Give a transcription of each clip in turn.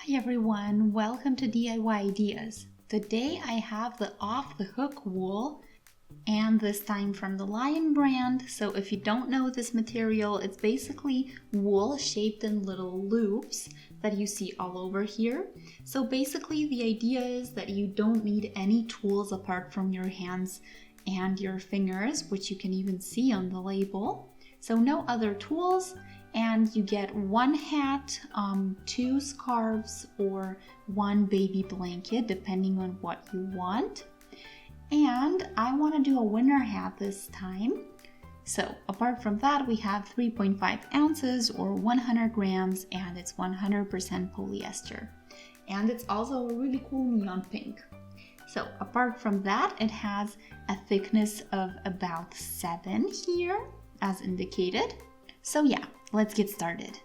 Hi everyone, welcome to DIY Ideas. Today I have the off the hook wool and this time from the Lion brand. So if you don't know this material, it's basically wool shaped in little loops that you see all over here. So basically the idea is that you don't need any tools apart from your hands and your fingers, which you can even see on the label. So no other tools, and you get one hat, 2 scarves, or 1 baby blanket, depending on what you want. And I want to do a winter hat this time. So apart from that, we have 3.5 ounces or 100 grams, and it's 100% polyester. And it's also a really cool neon pink. So apart from that, it has a thickness of about 7 here, as indicated. So yeah, let's get started.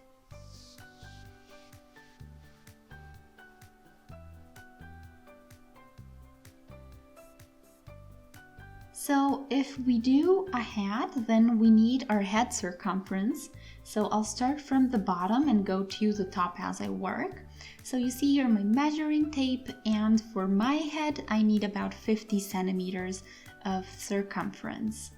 So if we do a hat, then we need our head circumference. So I'll start from the bottom and go to the top as I work. So you see here my measuring tape, and for my head, I need about 50 centimeters of circumference.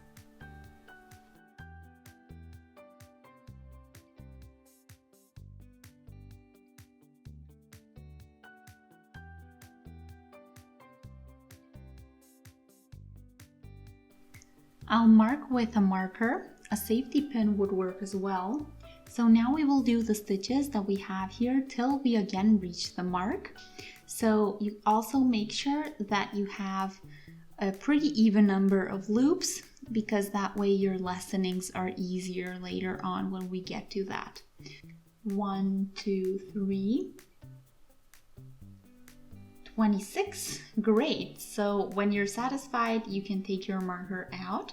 I'll mark with a marker. A safety pin would work as well. So now we will do the stitches that we have here till we again reach the mark. So you also make sure that you have a pretty even number of loops, because that way your lessenings are easier later on when we get to that. 1, 2, 3. 26. Great. So when you're satisfied, you can take your marker out.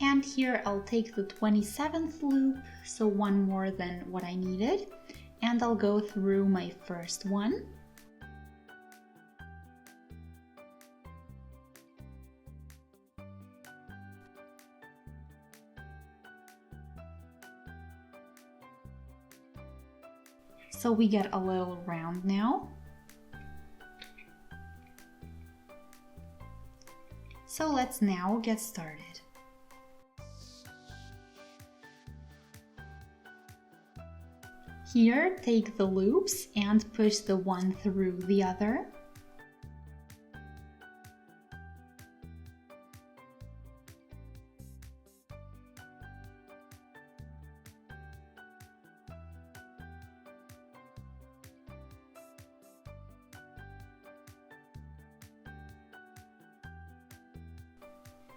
And here I'll take the 27th loop, so one more than what I needed, and I'll go through my first one. So we get a little round now. So let's now get started. Here, take the loops and push the one through the other.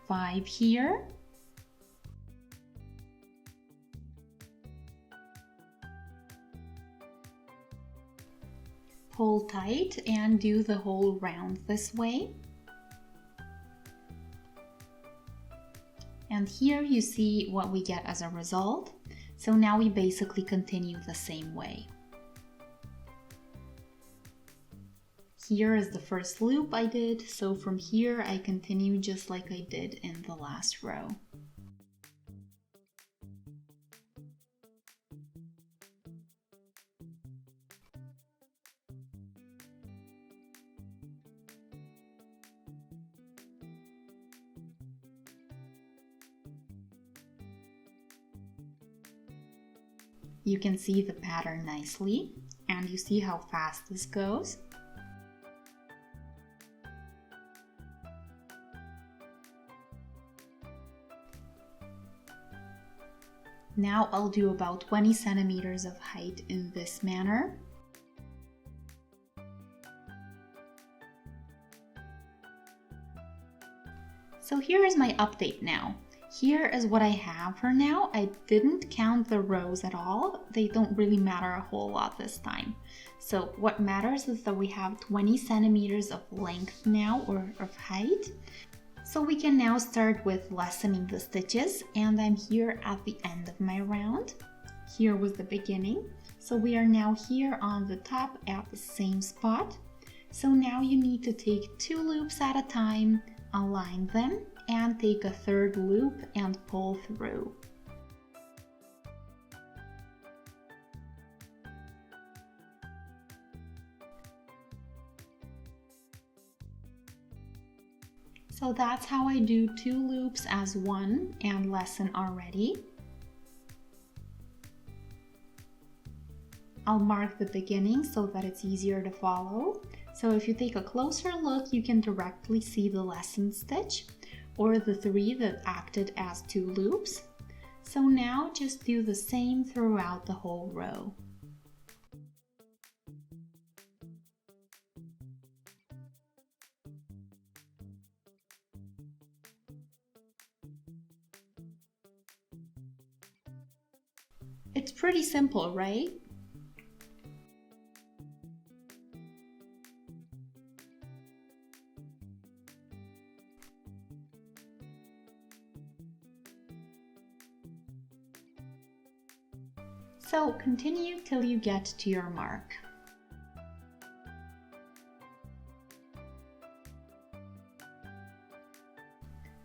Five here. Pull tight and do the whole round this way. And here you see what we get as a result. So now we basically continue the same way. Here is the first loop I did, so from here I continue just like I did in the last row. You can see the pattern nicely, and you see how fast this goes. Now I'll do about 20 centimeters of height in this manner. So here is my update now. Here is what I have for now. I didn't count the rows at all. They don't really matter a whole lot this time. So what matters is that we have 20 centimeters of length now, or of height. So we can now start with lessening the stitches, and I'm here at the end of my round. Here was the beginning. So we are now here on the top at the same spot. So now you need to take 2 loops at a time, Align them and take a third loop and pull through. So that's how I do 2 loops as one and lessen already. I'll mark the beginning so that it's easier to follow. So if you take a closer look, you can directly see the lesson stitch or the 3 that acted as 2 loops. So now just do the same throughout the whole row. It's pretty simple, right? So continue till you get to your mark.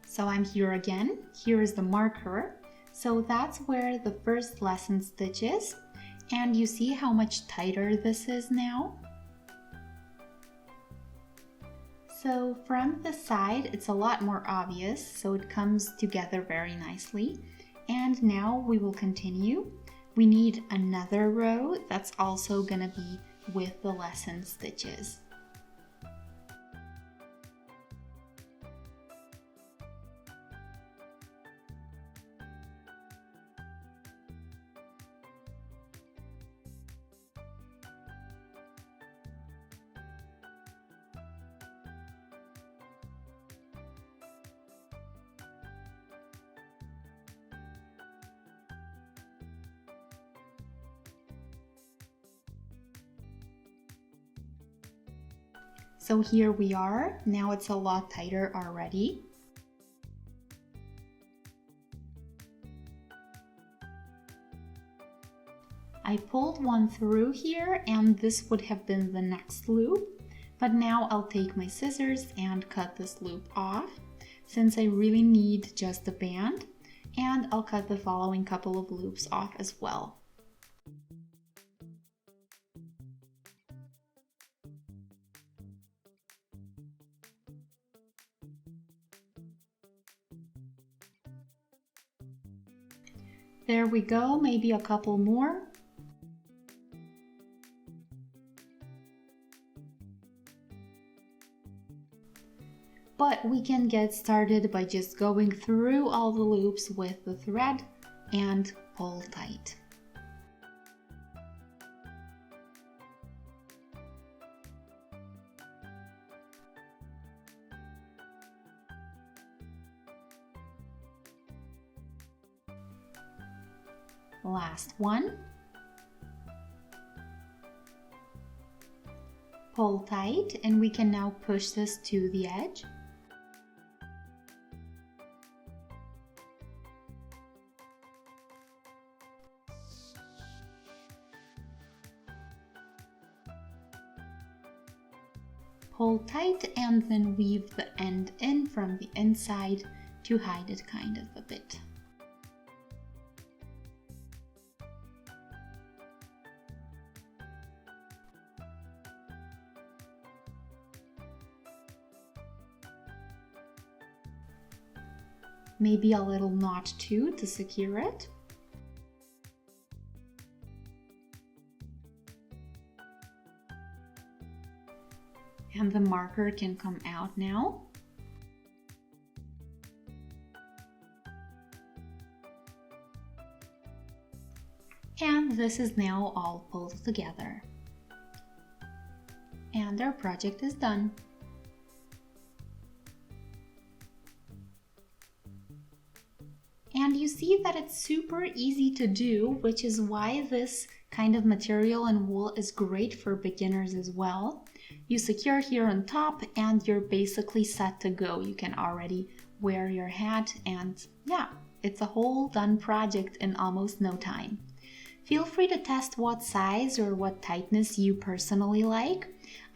So I'm here again. Here is the marker. So that's where the first lesson stitch is. And you see how much tighter this is now? So from the side, it's a lot more obvious, so it comes together very nicely. And now we will continue. We need another row that's also gonna be with the lesson stitches. So here we are. Now it's a lot tighter already. I pulled one through here and this would have been the next loop, but now I'll take my scissors and cut this loop off since I really need just the band, and I'll cut the following couple of loops off as well. There we go, maybe a couple more. But we can get started by just going through all the loops with the thread and pull tight. Last one. Pull tight, and we can now push this to the edge. Pull tight and then weave the end in from the inside to hide it kind of a bit. Maybe a little knot too to secure it. And the marker can come out now. And this is now all pulled together. And our project is done. And you see that it's super easy to do, which is why this kind of material and wool is great for beginners as well. You secure here on top and you're basically set to go. You can already wear your hat and yeah, it's a whole done project in almost no time. Feel free to test what size or what tightness you personally like.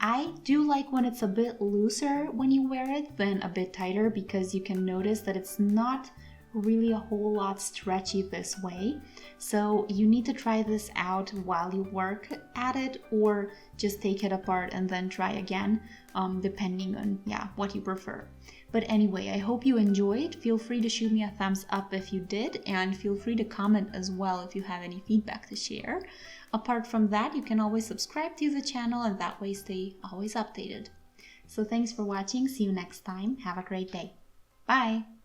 I do like when it's a bit looser when you wear it than a bit tighter, because you can notice that it's not really a whole lot stretchy this way. So you need to try this out while you work at it, or just take it apart and then try again, depending on what you prefer. But anyway, I hope you enjoyed. Feel free to shoot me a thumbs up if you did, and feel free to comment as well if you have any feedback to share. Apart from that, you can always subscribe to the channel, and that way stay always updated. So thanks for watching. See you next time. Have a great day. Bye!